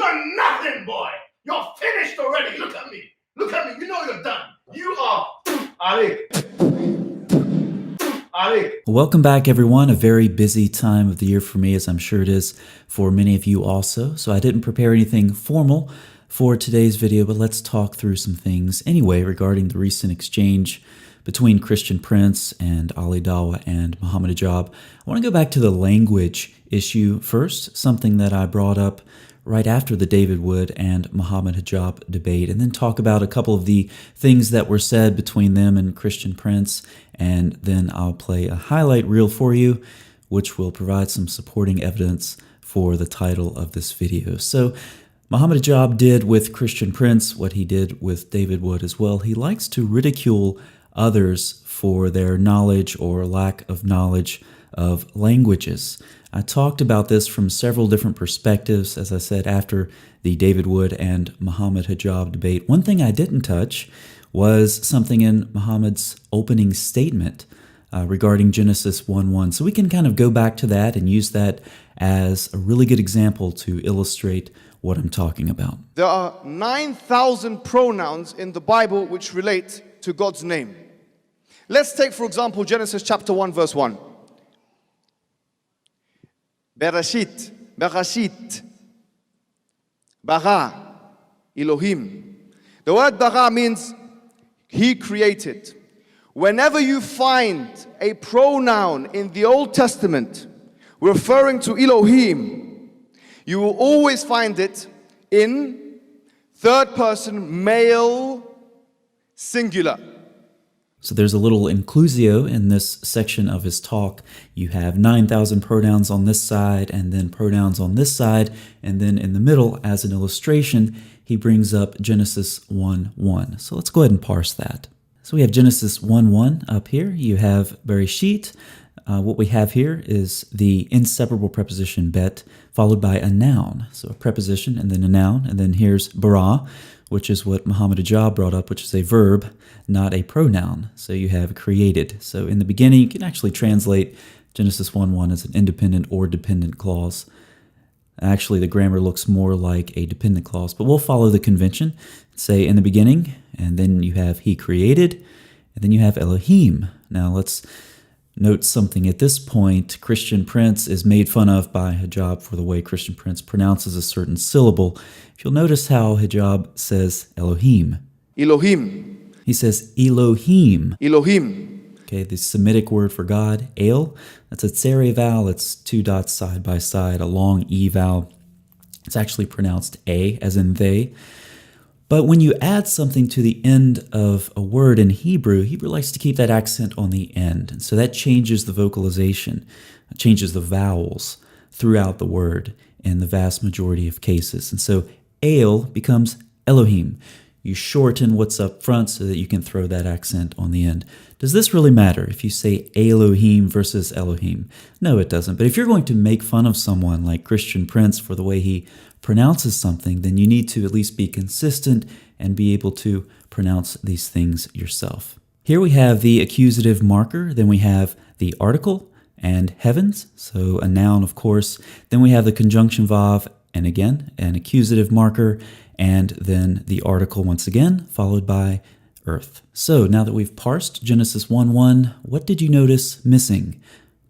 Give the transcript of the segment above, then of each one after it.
You're nothing, boy. You're finished already. Look at me. Look at me. You know you're done. You are Ali. Ali. Welcome back, everyone. A very busy time of the year for me, as I'm sure it is for many of you also. So I didn't prepare anything formal for today's video, but let's talk through some things anyway regarding the recent exchange between Christian Prince and Ali Dawah and Muhammad Hijab. I want to go back to the language issue first, something that I brought up right after the David Wood and Muhammad Hijab debate, and then talk about a couple of the things that were said between them and Christian Prince, and then I'll play a highlight reel for you, which will provide some supporting evidence for the title of this video. So Muhammad Hijab did with Christian Prince what he did with David Wood as well. He likes to ridicule others for their knowledge or lack of knowledge of languages. I talked about this from several different perspectives, as I said, after the David Wood and Muhammad Hijab debate. One thing I didn't touch was something in Muhammad's opening statement regarding Genesis 1:1. So we can kind of go back to that and use that as a really good example to illustrate what I'm talking about. There are 9,000 pronouns in the Bible which relate to God's name. Let's take, for example, Genesis chapter 1, verse 1. Bereshit, Bereshit, Bara, Elohim. The word Bara means He created. Whenever you find a pronoun in the Old Testament referring to Elohim, you will always find it in third person, male, singular. So there's a little inclusio in this section of his talk. You have 9,000 pronouns on this side and then pronouns on this side. And then in the middle, as an illustration, he brings up Genesis 1:1. So let's go ahead and parse that. So we have Genesis 1:1 up here. You have Bereshit. What we have here is the inseparable preposition bet, followed by a noun. So a preposition and then a noun. And then here's bara, which is what Muhammad Hijab brought up, which is a verb, not a pronoun. So you have created. So in the beginning, you can actually translate Genesis 1:1 as an independent or dependent clause. Actually, the grammar looks more like a dependent clause, but we'll follow the convention. Say in the beginning, and then you have he created, and then you have Elohim. Now let's note something at this point. Christian Prince is made fun of by Hijab for the way Christian Prince pronounces a certain syllable. If you'll notice how Hijab says Elohim. Elohim. He says Elohim. Elohim. Okay, the Semitic word for God, El, that's a tsere vowel. It's two dots side by side, a long E vowel. It's actually pronounced A, as in they. But when you add something to the end of a word in Hebrew, Hebrew likes to keep that accent on the end. And so that changes the vocalization, changes the vowels throughout the word in the vast majority of cases. And so El becomes Elohim. You shorten what's up front so that you can throw that accent on the end. Does this really matter if you say Elohim versus Elohim? No, it doesn't. But if you're going to make fun of someone like Christian Prince for the way he pronounces something, then you need to at least be consistent and be able to pronounce these things yourself. Here we have the accusative marker, then we have the article and heavens, so a noun, of course. Then we have the conjunction vav, and again, an accusative marker, and then the article once again, followed by earth. So now that we've parsed Genesis 1:1, what did you notice missing?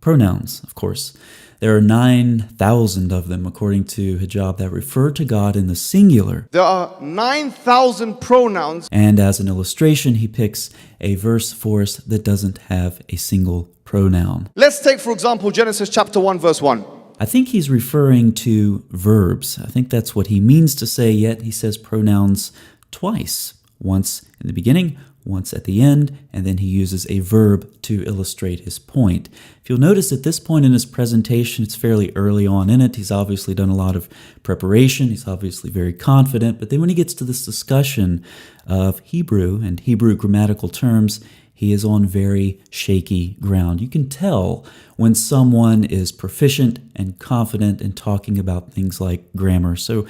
Pronouns, of course. There are 9,000 of them, according to Hijab, that refer to God in the singular. There are 9,000 pronouns. And as an illustration, he picks a verse for us that doesn't have a single pronoun. Let's take, for example, Genesis chapter 1, verse 1. I think he's referring to verbs. I think that's what he means to say, yet he says pronouns twice. Once in the beginning, once at the end, and then he uses a verb to illustrate his point. If you'll notice at this point in his presentation, it's fairly early on in it. He's obviously done a lot of preparation. He's obviously very confident. But then when he gets to this discussion of Hebrew and Hebrew grammatical terms, he is on very shaky ground. You can tell when someone is proficient and confident in talking about things like grammar. So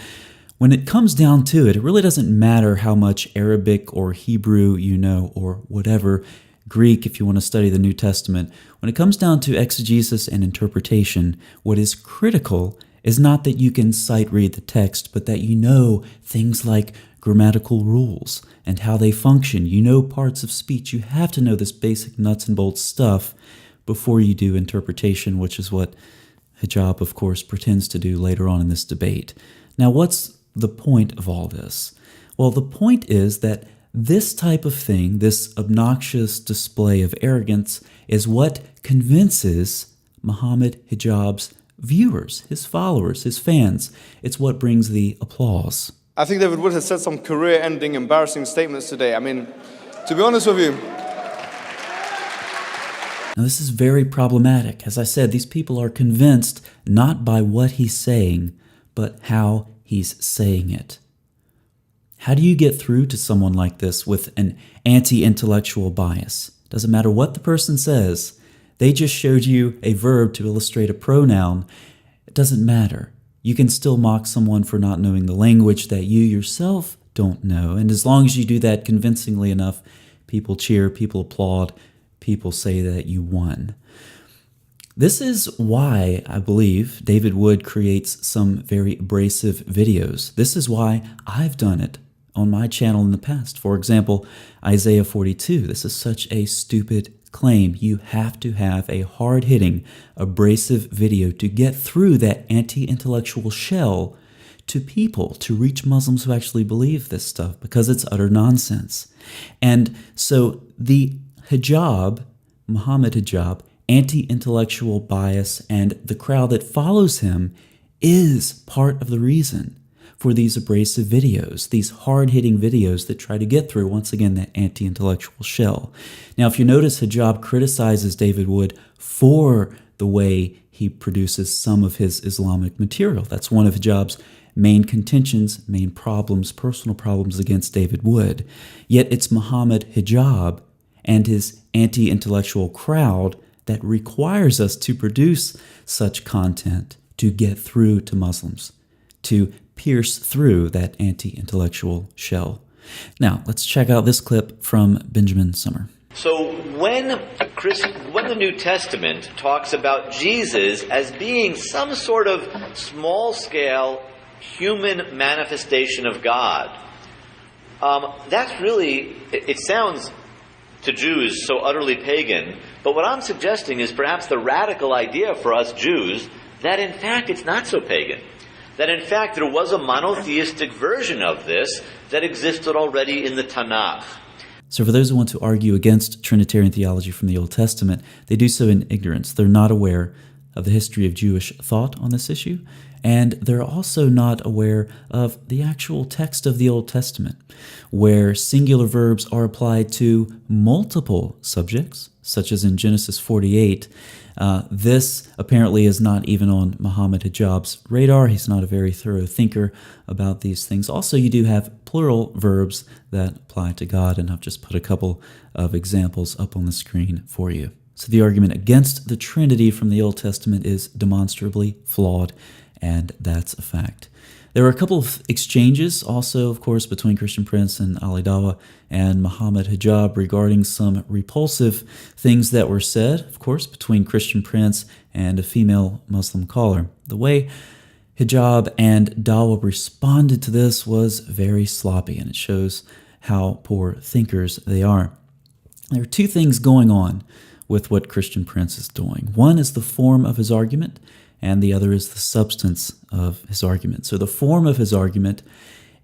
when it comes down to it, it really doesn't matter how much Arabic or Hebrew you know, or whatever, Greek if you want to study the New Testament. When it comes down to exegesis and interpretation, what is critical is not that you can sight read the text, but that you know things like grammatical rules and how they function. You know parts of speech. You have to know this basic nuts and bolts stuff before you do interpretation, which is what Hijab, of course, pretends to do later on in this debate. Now, what's the point of all this? Well, the point is that this type of thing, this obnoxious display of arrogance, is what convinces Muhammad Hijab's viewers, his followers, his fans. It's what brings the applause. I think David Wood has said some career-ending, embarrassing statements today. I mean, to be honest with you. Now, this is very problematic. As I said, these people are convinced not by what he's saying, but how he's saying it. How do you get through to someone like this with an anti-intellectual bias? Doesn't matter what the person says. They just showed you a verb to illustrate a pronoun. It doesn't matter. You can still mock someone for not knowing the language that you yourself don't know. And as long as you do that convincingly enough, people cheer, people applaud, people say that you won. This is why I believe David Wood creates some very abrasive videos. This is why I've done it on my channel in the past. For example, Isaiah 42. This is such a stupid claim. You have to have a hard-hitting, abrasive video to get through that anti-intellectual shell to people, to reach Muslims who actually believe this stuff, because it's utter nonsense. And so the Hijab, Muhammad Hijab, anti-intellectual bias, and the crowd that follows him is part of the reason for these abrasive videos, these hard-hitting videos that try to get through, once again, that anti-intellectual shell. Now, if you notice, Hijab criticizes David Wood for the way he produces some of his Islamic material. That's one of Hijab's main contentions, main problems, personal problems against David Wood. Yet it's Muhammad Hijab and his anti-intellectual crowd that requires us to produce such content to get through to Muslims, to pierce through that anti-intellectual shell. Now, let's check out this clip from Benjamin Summer. So when the New Testament talks about Jesus as being some sort of small-scale human manifestation of God, that's really, it sounds to Jews so utterly pagan, but what I'm suggesting is perhaps the radical idea for us Jews that in fact it's not so pagan. That in fact there was a monotheistic version of this that existed already in the Tanakh. So for those who want to argue against Trinitarian theology from the Old Testament, they do so in ignorance. They're not aware of the history of Jewish thought on this issue, and they're also not aware of the actual text of the Old Testament, where singular verbs are applied to multiple subjects, such as in Genesis 48. This apparently is not even on Muhammad Hijab's radar. He's not a very thorough thinker about these things. Also, you do have plural verbs that apply to God, and I've just put a couple of examples up on the screen for you. So the argument against the Trinity from the Old Testament is demonstrably flawed, and that's a fact. There were a couple of exchanges also, of course, between Christian Prince and Ali Dawah and Muhammad Hijab regarding some repulsive things that were said, of course, between Christian Prince and a female Muslim caller. The way Hijab and Dawah responded to this was very sloppy, and it shows how poor thinkers they are. There are two things going on with what Christian Prince is doing. One is the form of his argument, and the other is the substance of his argument. So the form of his argument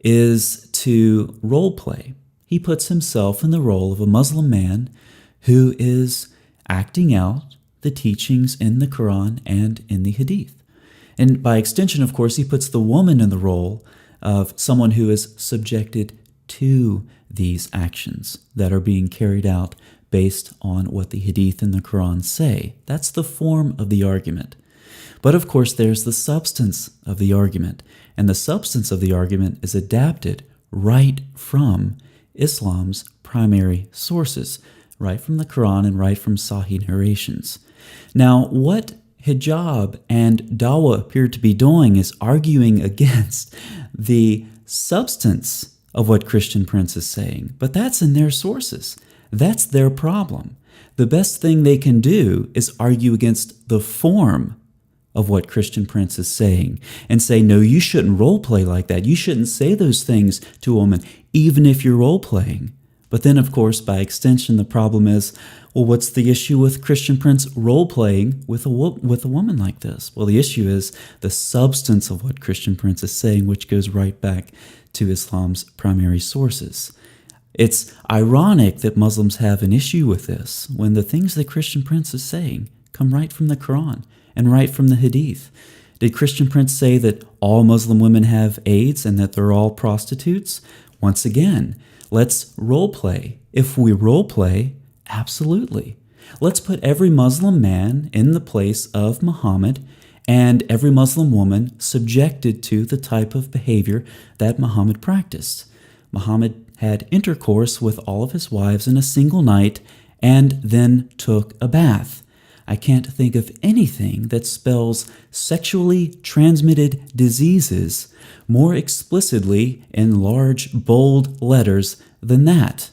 is to role play. He puts himself in the role of a Muslim man who is acting out the teachings in the Quran and in the Hadith. And by extension, of course, he puts the woman in the role of someone who is subjected to these actions that are being carried out based on what the Hadith and the Quran say. That's the form of the argument. But of course, there's the substance of the argument, and the substance of the argument is adapted right from Islam's primary sources, right from the Quran and right from Sahih narrations. Now, what Hijab and Dawah appear to be doing is arguing against the substance of what Christian Prince is saying, but that's in their sources. That's their problem. The best thing they can do is argue against the form of what Christian Prince is saying and say, no, you shouldn't role play like that. You shouldn't say those things to a woman, even if you're role playing. But then, of course, by extension, the problem is, well, what's the issue with Christian Prince role playing with a woman like this? Well, the issue is the substance of what Christian Prince is saying, which goes right back to Islam's primary sources. It's ironic that Muslims have an issue with this when the things that Christian Prince is saying come right from the Quran and right from the Hadith. Did Christian Prince say that all Muslim women have AIDS and that they're all prostitutes? Once again, let's role play. If we role play, absolutely. Let's put every Muslim man in the place of Muhammad and every Muslim woman subjected to the type of behavior that Muhammad practiced. Muhammad had intercourse with all of his wives in a single night and then took a bath. I can't think of anything that spells sexually transmitted diseases more explicitly in large, bold letters than that.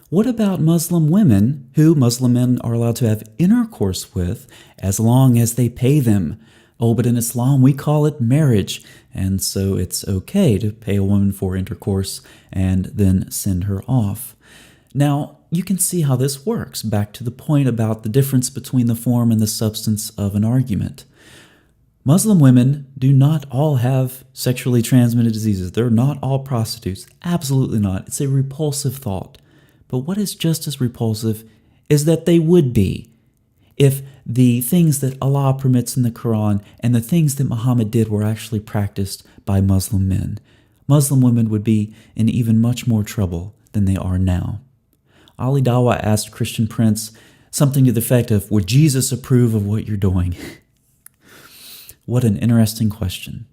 What about Muslim women who Muslim men are allowed to have intercourse with as long as they pay them? Oh, but in Islam we call it marriage, and so it's okay to pay a woman for intercourse and then send her off. Now, you can see how this works, back to the point about the difference between the form and the substance of an argument. Muslim women do not all have sexually transmitted diseases. They're not all prostitutes. Absolutely not. It's a repulsive thought. But what is just as repulsive is that they would be if the things that Allah permits in the Quran and the things that Muhammad did were actually practiced by Muslim men. Muslim women would be in even much more trouble than they are now. Ali Dawah asked Christian Prince something to the effect of, would Jesus approve of what you're doing? What an interesting question.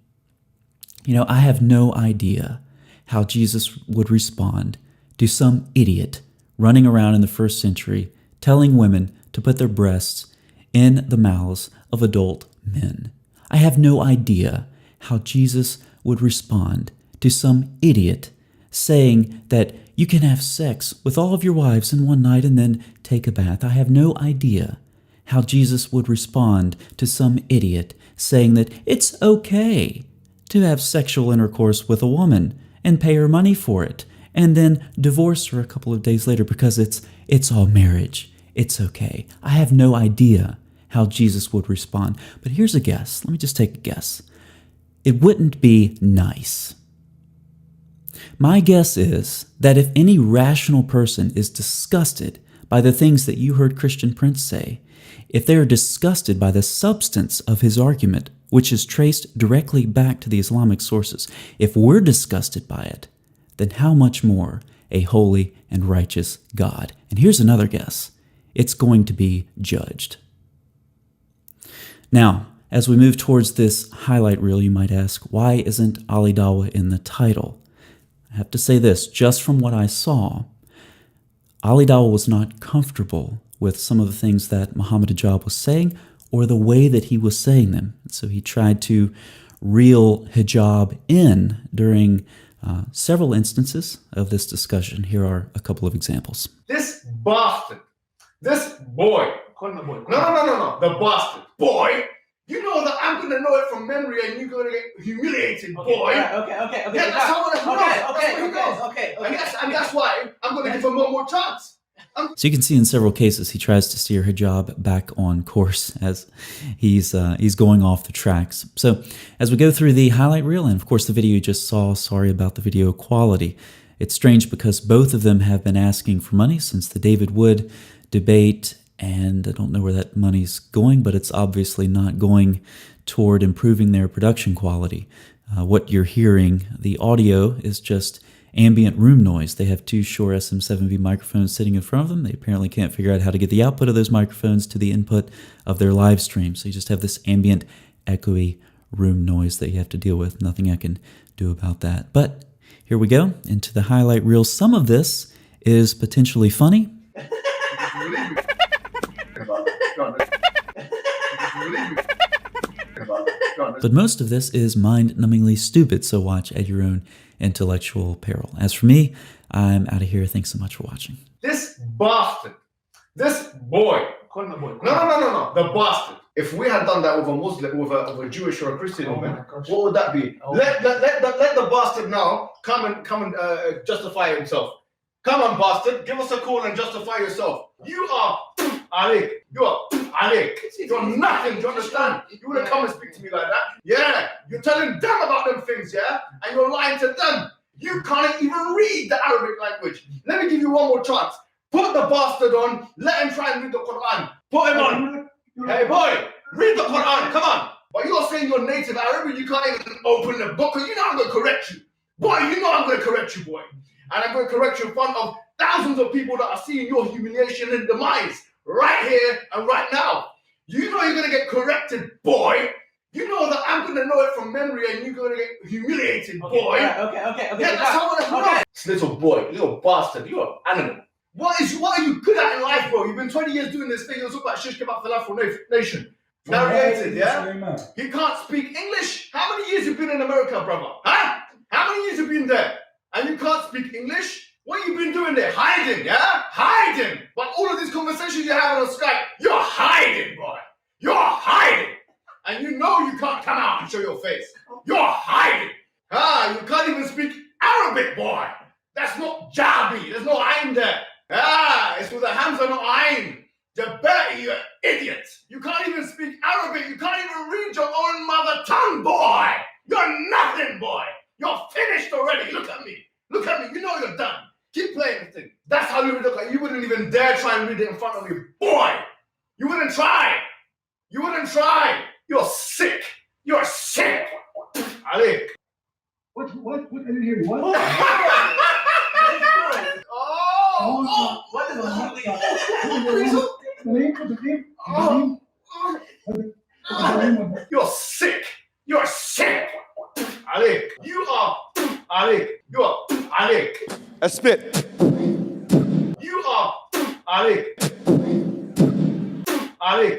I have no idea how Jesus would respond to some idiot running around in the first century telling women to put their breasts in the mouths of adult men. I have no idea how Jesus would respond to some idiot saying that you can have sex with all of your wives in one night and then take a bath. I have no idea how Jesus would respond to some idiot saying that it's okay to have sexual intercourse with a woman and pay her money for it and then divorce her a couple of days later because it's all marriage. It's okay. I have no idea how Jesus would respond. But here's a guess. Let me just take a guess. It wouldn't be nice. My guess is that if any rational person is disgusted by the things that you heard Christian Prince say, if they are disgusted by the substance of his argument, which is traced directly back to the Islamic sources, if we're disgusted by it, then how much more a holy and righteous God? And here's another guess. It's going to be judged. Now, as we move towards this highlight reel, you might ask, why isn't Ali Dawah in the title? I have to say this, just from what I saw, Ali Dawah was not comfortable with some of the things that Muhammad Hijab was saying or the way that he was saying them. So he tried to reel Hijab in during several instances of this discussion. Here are a couple of examples. This bastard, this boy, call him a boy. No, the bastard boy. You know that I'm gonna know it from memory, and you're gonna get humiliated, boy. Okay. Yeah, that's how I'm gonna know. Okay. And that's why I'm gonna give him one more chance. So you can see in several cases he tries to steer Hijab back on course as he's going off the tracks. So as we go through the highlight reel, and of course the video you just saw, sorry about the video quality. It's strange because both of them have been asking for money since the David Wood debate, and I don't know where that money's going, but it's obviously not going toward improving their production quality. What you're hearing, the audio is just ambient room noise. They have two Shure SM7B microphones sitting in front of them. They apparently can't figure out how to get the output of those microphones to the input of their live stream. So you just have this ambient, echoey room noise that you have to deal with. Nothing I can do about that. But here we go into the highlight reel. Some of this is potentially funny. But most of this is mind-numbingly stupid, so watch at your own intellectual peril. As for me, I'm out of here. Thanks so much for watching. This bastard, this boy, call him a boy. No, the bastard If we had done that with a Muslim, with a Jewish or a Christian woman, gosh. what would that be? Oh. Let the bastard now come and justify himself. Come on, bastard, give us a call and justify yourself. You are Alik. You are Alik. You're nothing. Do you understand? You wouldn't come and speak to me like that. Yeah, you're telling them about them things, yeah, and you're lying to them. You can't even read the Arabic language. Let me give you one more chance. Put the bastard on. Let him try and read the Quran. Put him on. Hey boy, read the Quran, come on. But you're saying you're native Arab and you can't even open the book, you know I'm going to correct you. Boy, you know I'm going to correct you, boy. And I'm going to correct you in front of thousands of people that are seeing your humiliation and demise right here and right now. You know you're going to get corrected, boy. You know that I'm going to know it from memory and you're going to get humiliated, boy. Okay. Yeah, that's how I'm going to know. This little boy, little bastard, you're an animal. What are you good at in life, bro? You've been 20 years doing this thing. You're talking about shish kebab falafel nation. Narrated, yeah? He can't speak English. How many years you been in America, brother? Huh? How many years you been there? And you can't speak English? What you been doing there? Hiding, yeah? Hiding. But all of these conversations you're having on Skype, you're hiding, boy. You're hiding. And you know you can't come out and show your face. You're hiding. You can't even speak Arabic, boy. That's not Jabi. There's no Ain there. It's with a Hamza, not Ain. Jabari, you idiot. You can't even speak Arabic. You can't even read your own mother tongue, boy. You're nothing, boy. You're finished already. Look at me. Look at me. You know you're done. Keep playing the thing. That's how you would look like. You wouldn't even dare try and read it in front of me, boy. You wouldn't try. You wouldn't try. You're sick. You're sick. Ali. What? I didn't hear you. What? What is You're sick. You're sick. Ali. You are Ali. You are Ali. A spit. You are Ali. Ali.